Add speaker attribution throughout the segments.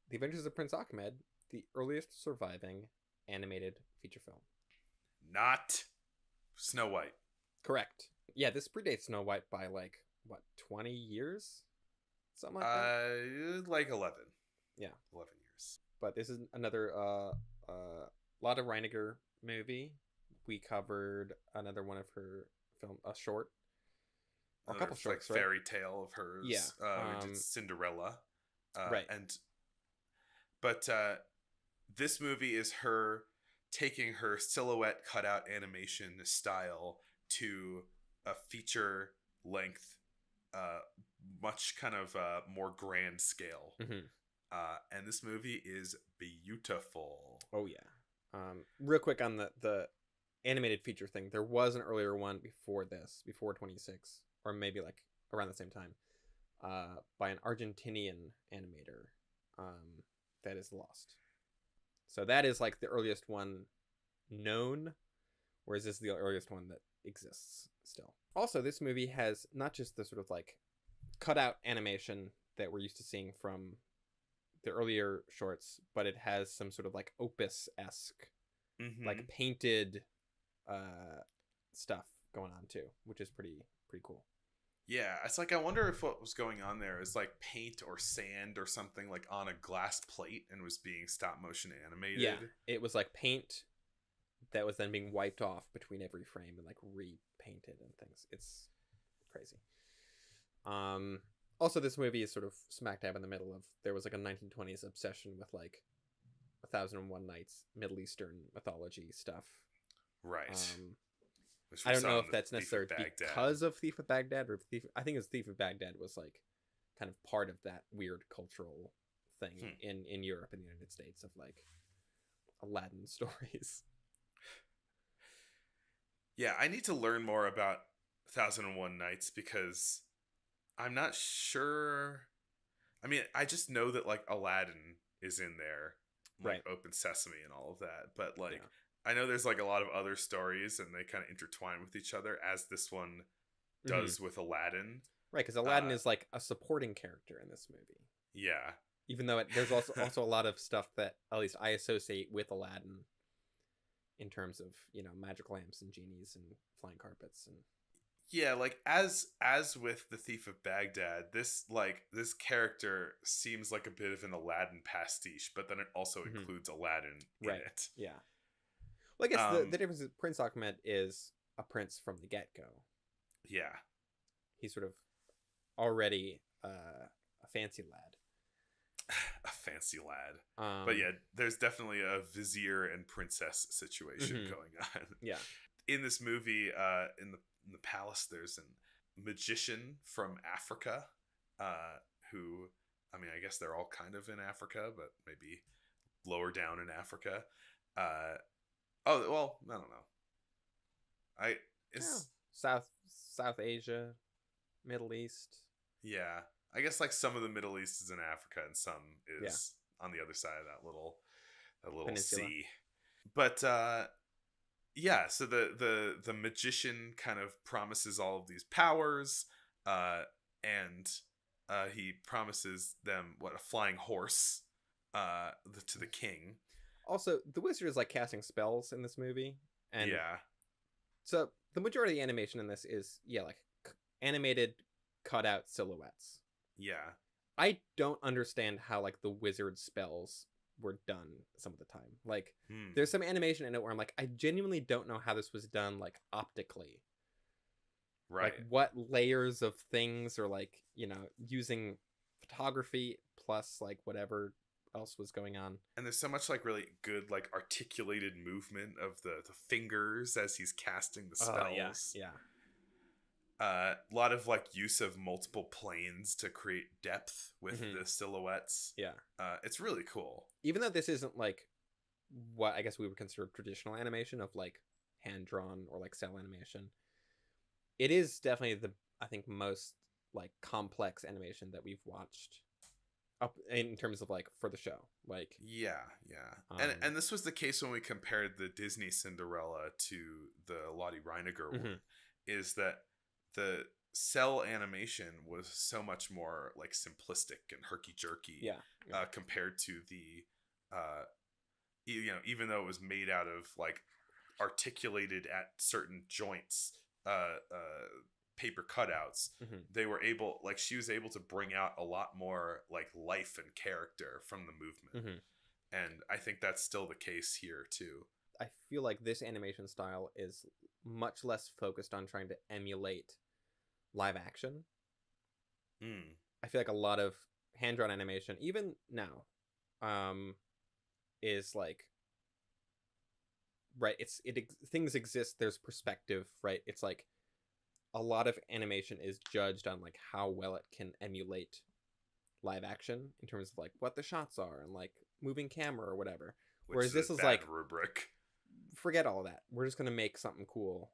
Speaker 1: The Adventures of Prince Achmed, the earliest surviving animated feature film.
Speaker 2: Not Snow White.
Speaker 1: Correct. Yeah, this predates Snow White by like what, 20 years? Something like that.
Speaker 2: Like 11.
Speaker 1: Yeah.
Speaker 2: 11 years.
Speaker 1: But this is another Lotte Reiniger movie. We covered another one of her film, a short. Or a couple shorts,
Speaker 2: like
Speaker 1: right?
Speaker 2: Fairy tale of hers.
Speaker 1: Yeah.
Speaker 2: We did Cinderella.
Speaker 1: Right.
Speaker 2: But this movie is her taking her silhouette cutout animation style to a feature length, much kind of more grand scale.
Speaker 1: Mm-hmm.
Speaker 2: And this movie is beautiful.
Speaker 1: Oh yeah. Real quick on the animated feature thing, there was an earlier one before this, before 26, or maybe like around the same time, by an Argentinian animator, that is lost. So that is like the earliest one known, whereas this is the earliest one that exists still. Also, this movie has not just the sort of like cutout animation that we're used to seeing from the earlier shorts, but it has some sort of like opus-esque, like painted stuff going on too, which is pretty cool.
Speaker 2: Yeah, it's like I wonder if what was going on there is like paint or sand or something like on a glass plate and was being stop motion animated.
Speaker 1: Yeah, it was like paint that was then being wiped off between every frame and like repainted and things. It's crazy. Also, this movie is sort of smack dab in the middle of, there was like a 1920s obsession with like 1001 Nights Middle Eastern mythology stuff.
Speaker 2: Right.
Speaker 1: I don't know if that's necessarily because of Thief of Baghdad, or I think it's Thief of Baghdad was like kind of part of that weird cultural thing in Europe and the United States of like Aladdin stories.
Speaker 2: Yeah, I need to learn more about 1001 Nights because I'm not sure. I mean, I just know that like Aladdin is in there, like
Speaker 1: right?
Speaker 2: Open Sesame and all of that, but like. Yeah. I know there's like a lot of other stories and they kind of intertwine with each other, as this one does with Aladdin.
Speaker 1: Right, because Aladdin is like a supporting character in this movie.
Speaker 2: Yeah.
Speaker 1: Even though there's also a lot of stuff that at least I associate with Aladdin in terms of, you know, magic lamps and genies and flying carpets and...
Speaker 2: Yeah, like as with the Thief of Baghdad, this character seems like a bit of an Aladdin pastiche, but then it also includes Aladdin in it.
Speaker 1: Yeah. Well, I guess the difference is Prince Achmed is a prince from the get-go.
Speaker 2: Yeah.
Speaker 1: He's sort of already a fancy lad.
Speaker 2: A fancy lad. But yeah, there's definitely a vizier and princess situation going on.
Speaker 1: Yeah.
Speaker 2: In this movie, in the palace, there's a magician from Africa who, I mean, I guess they're all kind of in Africa, but maybe lower down in Africa. Oh, well, I don't know.
Speaker 1: South Asia, Middle East.
Speaker 2: Yeah. I guess like some of the Middle East is in Africa and some is on the other side of that little
Speaker 1: Peninsula.
Speaker 2: sea. But yeah, so the magician kind of promises all of these powers, and he promises them a flying horse to the king.
Speaker 1: Also, the wizard is like casting spells in this movie, and so the majority of the animation in this is like animated cutout silhouettes.
Speaker 2: Yeah,
Speaker 1: I don't understand how like the wizard spells were done some of the time. Like, there's some animation in it where I'm like, I genuinely don't know how this was done, like optically.
Speaker 2: Right.
Speaker 1: Like what layers of things, or like, you know, using photography plus like whatever else was going on.
Speaker 2: And there's so much like really good like articulated movement of the fingers as he's casting the spells.
Speaker 1: Yeah.
Speaker 2: A lot of like use of multiple planes to create depth with the silhouettes.
Speaker 1: Yeah.
Speaker 2: It's really cool.
Speaker 1: Even though this isn't like what I guess we would consider traditional animation of like hand drawn or like cell animation, it is definitely I think most like complex animation that we've watched up in terms of like for the show. Like
Speaker 2: yeah. And this was the case when we compared the Disney Cinderella to the Lotte Reiniger one, is that cell animation was so much more like simplistic and herky jerky,
Speaker 1: Yeah. Yeah.
Speaker 2: compared to the, even though it was made out of like articulated at certain joints, paper cutouts,
Speaker 1: Mhm.
Speaker 2: they were able, like, she was able to bring out a lot more like life and character from the movement.
Speaker 1: Mhm.
Speaker 2: And I think that's still the case here too.
Speaker 1: I feel like this animation style is much less focused on trying to emulate live action.
Speaker 2: Mm.
Speaker 1: I feel like a lot of hand-drawn animation, even now, is like, right, things exist, there's perspective, right? It's like a lot of animation is judged on like how well it can emulate live action in terms of like what the shots are and like moving camera or whatever.
Speaker 2: Which
Speaker 1: Whereas
Speaker 2: is
Speaker 1: this
Speaker 2: a
Speaker 1: is
Speaker 2: bad
Speaker 1: like,
Speaker 2: rubric.
Speaker 1: forget all that. We're just gonna make something cool,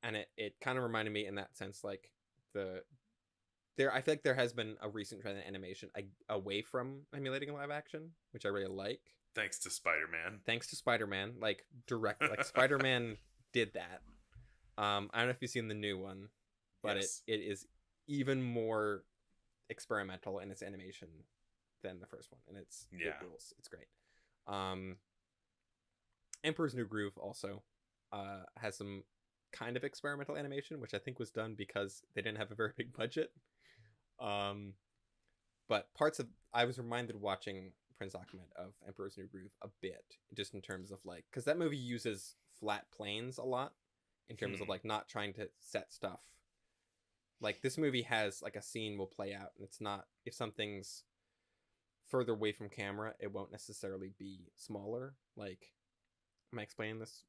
Speaker 1: and it kind of reminded me in that sense, like I feel like there has been a recent trend in animation away from emulating live action, which I really like.
Speaker 2: Thanks to Spider-Man.
Speaker 1: Thanks to Spider-Man, like Spider-Man did that. I don't know if you've seen the new one, but
Speaker 2: Yes.
Speaker 1: it is even more experimental in its animation than the first one, and it rules. It's great. Emperor's New Groove also has some kind of experimental animation, which I think was done because they didn't have a very big budget. But I was reminded watching Prince Achmed of Emperor's New Groove a bit, just in terms of like, because that movie uses flat planes a lot in terms of like not trying to set stuff. Like this movie has like a scene will play out, and it's not, if something's further away from camera, it won't necessarily be smaller. Like, am I explaining this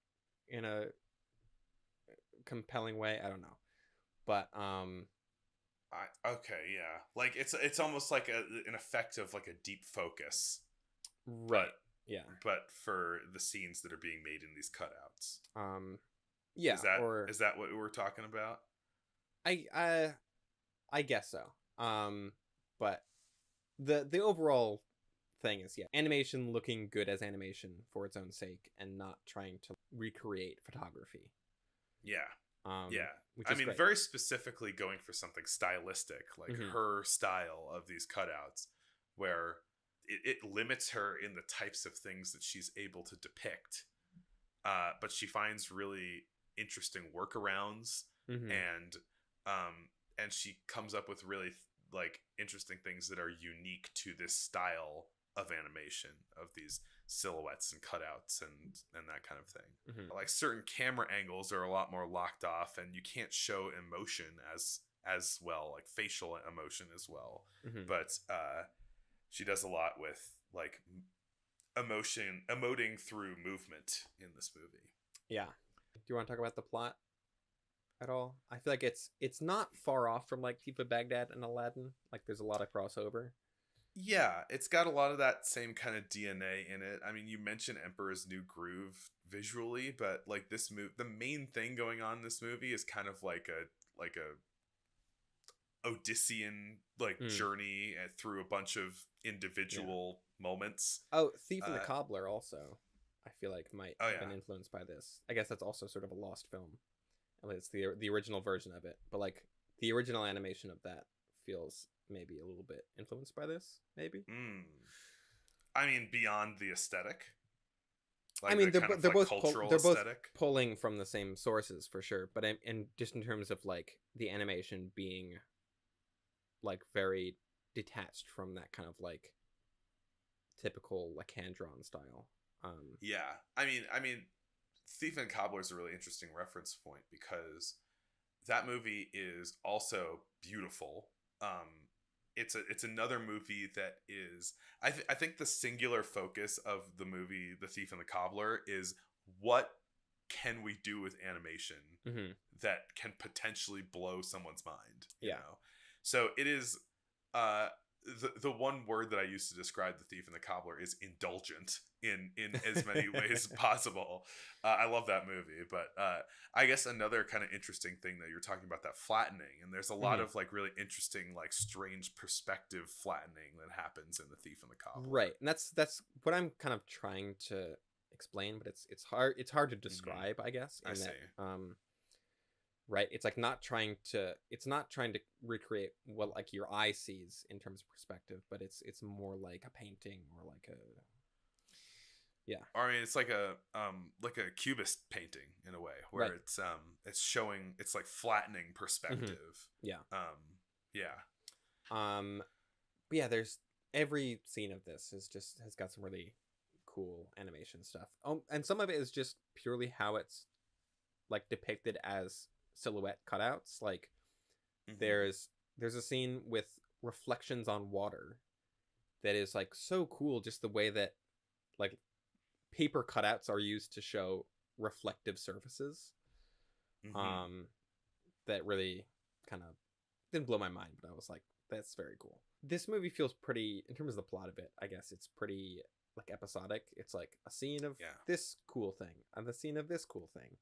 Speaker 1: in a compelling way? I don't know, but
Speaker 2: okay, yeah, like it's almost like an effect of like a deep focus,
Speaker 1: right?
Speaker 2: but for the scenes that are being made in these cutouts.
Speaker 1: Yeah,
Speaker 2: is that what we're talking about?
Speaker 1: I guess so. But the overall thing is, yeah, animation looking good as animation for its own sake and not trying to recreate photography.
Speaker 2: Yeah. Yeah.
Speaker 1: I mean,
Speaker 2: great. Very specifically going for something stylistic, like her style of these cutouts, where it limits her in the types of things that she's able to depict. But she finds really interesting workarounds, and she comes up with really like interesting things that are unique to this style of animation, of these silhouettes and cutouts and that kind of thing. Like certain camera angles are a lot more locked off, and you can't show emotion as well, like facial emotion as well. But she does a lot with like emoting through movement in this movie.
Speaker 1: Yeah. Do you want to talk about the plot at all? I feel like it's not far off from like Thief of Baghdad and Aladdin. Like there's a lot of crossover.
Speaker 2: Yeah, it's got a lot of that same kind of DNA in it. I mean, you mentioned Emperor's New Groove visually, but like this movie, the main thing going on in this movie is kind of like a Odyssean like journey through a bunch of individual moments.
Speaker 1: Oh, Thief and the Cobbler also, I feel like might have been influenced by this. I guess that's also sort of a lost film. At least the original version of it, but like the original animation of that feels maybe a little bit influenced by this, maybe.
Speaker 2: I mean, beyond the aesthetic.
Speaker 1: Like I mean, they're both pulling from the same sources for sure, but and just in terms of like the animation being like very detached from that kind of like typical like hand drawn style.
Speaker 2: Yeah, I mean, Thief and Cobbler is a really interesting reference point because that movie is also beautiful. It's another movie that is I think the singular focus of the movie The Thief and the Cobbler is what can we do with animation that can potentially blow someone's mind, you know? So it is the one word that I use to describe The Thief and the Cobbler is indulgent in as many ways possible. I love that movie, but I guess another kind of interesting thing that you're talking about, that flattening, and there's a lot of like really interesting, like strange perspective flattening that happens in The Thief and the Cobbler.
Speaker 1: Right, and that's what I'm kind of trying to explain, but it's hard to describe, I guess.
Speaker 2: I see.
Speaker 1: right? It's like it's not trying to recreate what like your eye sees in terms of perspective, but it's more like a painting or like a yeah.
Speaker 2: Or I mean, it's like a cubist painting in a way, where
Speaker 1: Right.
Speaker 2: it's showing, it's like flattening perspective.
Speaker 1: Yeah.
Speaker 2: Yeah.
Speaker 1: But yeah, there's every scene of this has got some really cool animation stuff. And some of it is just purely how it's like depicted as silhouette cutouts. Like
Speaker 2: Mhm.
Speaker 1: there's a scene with reflections on water that is like so cool, just the way that like paper cutouts are used to show reflective surfaces.
Speaker 2: Mhm.
Speaker 1: That really kind of didn't blow my mind, but I was like, that's very cool. This movie feels pretty, in terms of the plot of it, I guess it's pretty like episodic. It's like a scene of
Speaker 2: Yeah.
Speaker 1: this cool thing and the scene of this cool thing.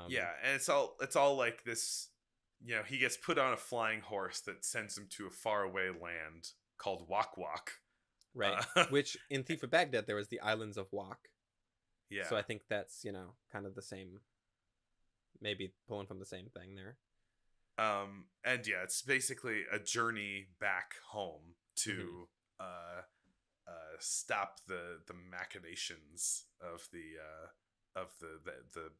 Speaker 2: Yeah, and it's all like this. He gets put on a flying horse that sends him to a faraway land called Wak Wak.
Speaker 1: Right. Which in Thief of Baghdad there was the islands of Wak.
Speaker 2: Yeah.
Speaker 1: So I think that's, kind of the same, maybe pulling from the same thing there.
Speaker 2: And yeah, it's basically a journey back home to stop the machinations of the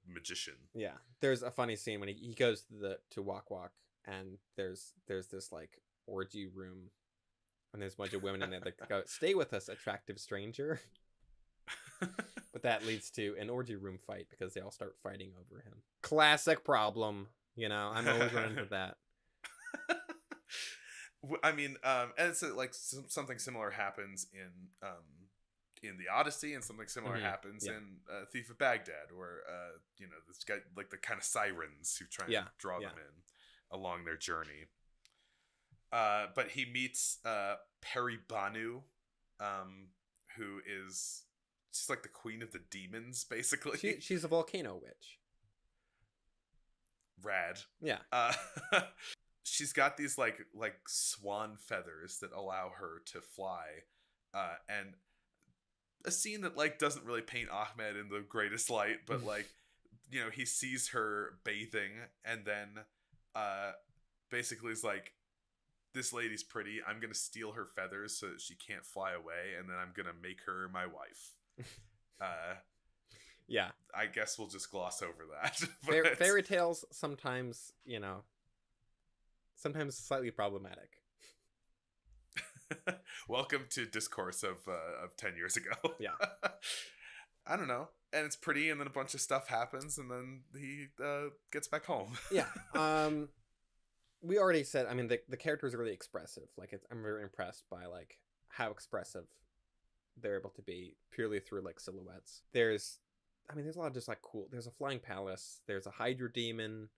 Speaker 2: magician.
Speaker 1: Yeah. There's a funny scene when he goes to Wak Wak, and there's this like orgy room, and there's a bunch of women in there that go, "Stay with us, attractive stranger." But that leads to an orgy room fight because they all start fighting over him. Classic problem, I'm always running into that.
Speaker 2: I mean, and it's like something similar happens in the Odyssey, and something similar happens in Thief of Baghdad, where this guy, like the kind of sirens who try and draw them in along their journey. But he meets Peri Banu, who is she's like the queen of the demons, basically.
Speaker 1: She's a volcano witch.
Speaker 2: Rad.
Speaker 1: Yeah.
Speaker 2: She's got these like swan feathers that allow her to fly, and a scene that like doesn't really paint Ahmed in the greatest light, but like he sees her bathing, and then basically is like, this lady's pretty, I'm gonna steal her feathers so that she can't fly away, and then I'm gonna make her my wife.
Speaker 1: Yeah,
Speaker 2: I guess we'll just gloss over that.
Speaker 1: Fairy tales sometimes slightly problematic.
Speaker 2: Welcome to discourse of 10 years ago.
Speaker 1: Yeah.
Speaker 2: I don't know. And it's pretty, and then a bunch of stuff happens, and then he gets back home.
Speaker 1: Yeah. We already said, I mean, the characters are really expressive. Like, I'm very impressed by like how expressive they're able to be purely through like silhouettes. There's a lot of just like cool. There's a flying palace. There's a Hydra demon.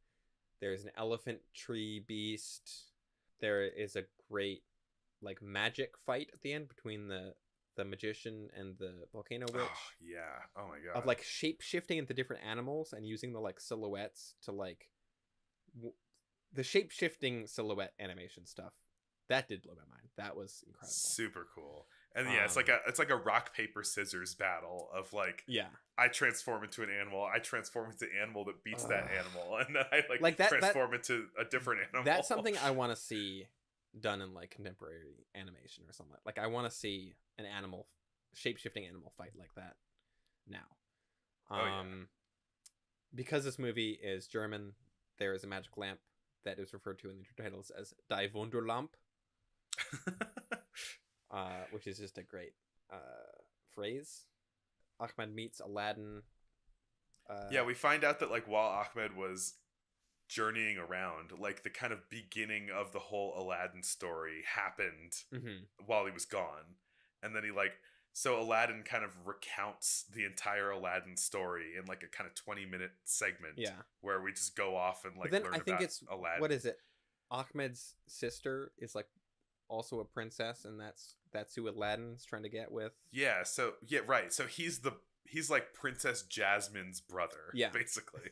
Speaker 1: There's an elephant tree beast. There is a great like magic fight at the end between the magician and the volcano witch.
Speaker 2: Oh, yeah. Oh my god.
Speaker 1: Of like shape shifting into different animals and using the like silhouettes to like the shape shifting silhouette animation stuff. That did blow my mind. That was incredible.
Speaker 2: Super cool. And yeah, it's like a rock paper scissors battle of like, I transform into an animal, I transform into an animal that beats that animal, and then I like transform into a different animal.
Speaker 1: That's something I want to see done in like contemporary animation or something. Like I want to see an animal shape-shifting animal fight like that now. Because this movie is German, there is a magic lamp that is referred to in the intertitles as Die Wunderlamp. Which is just a great phrase. Achmed meets Aladdin.
Speaker 2: We find out that like while Ahmed was journeying around, like the kind of beginning of the whole Aladdin story happened while he was gone, and then so Aladdin kind of recounts the entire Aladdin story in like a kind of 20-minute segment. Where we just go off and like learn about Aladdin.
Speaker 1: What is it? Ahmed's sister is like also a princess, and that's who Aladdin's trying to get with.
Speaker 2: Right. So he's like Princess Jasmine's brother, basically.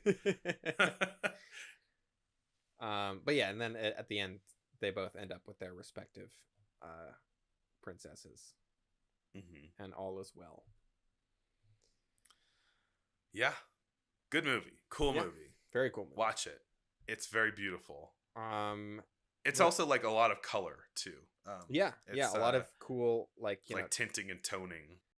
Speaker 1: But yeah, and then at the end they both end up with their respective princesses, and all is well.
Speaker 2: Yeah, good movie, cool movie,
Speaker 1: very cool movie.
Speaker 2: Watch it. It's very beautiful.
Speaker 1: Um,
Speaker 2: It's
Speaker 1: what?
Speaker 2: also like a lot of color too.
Speaker 1: Yeah,
Speaker 2: It's
Speaker 1: a lot of cool, like,
Speaker 2: like tinting and toning.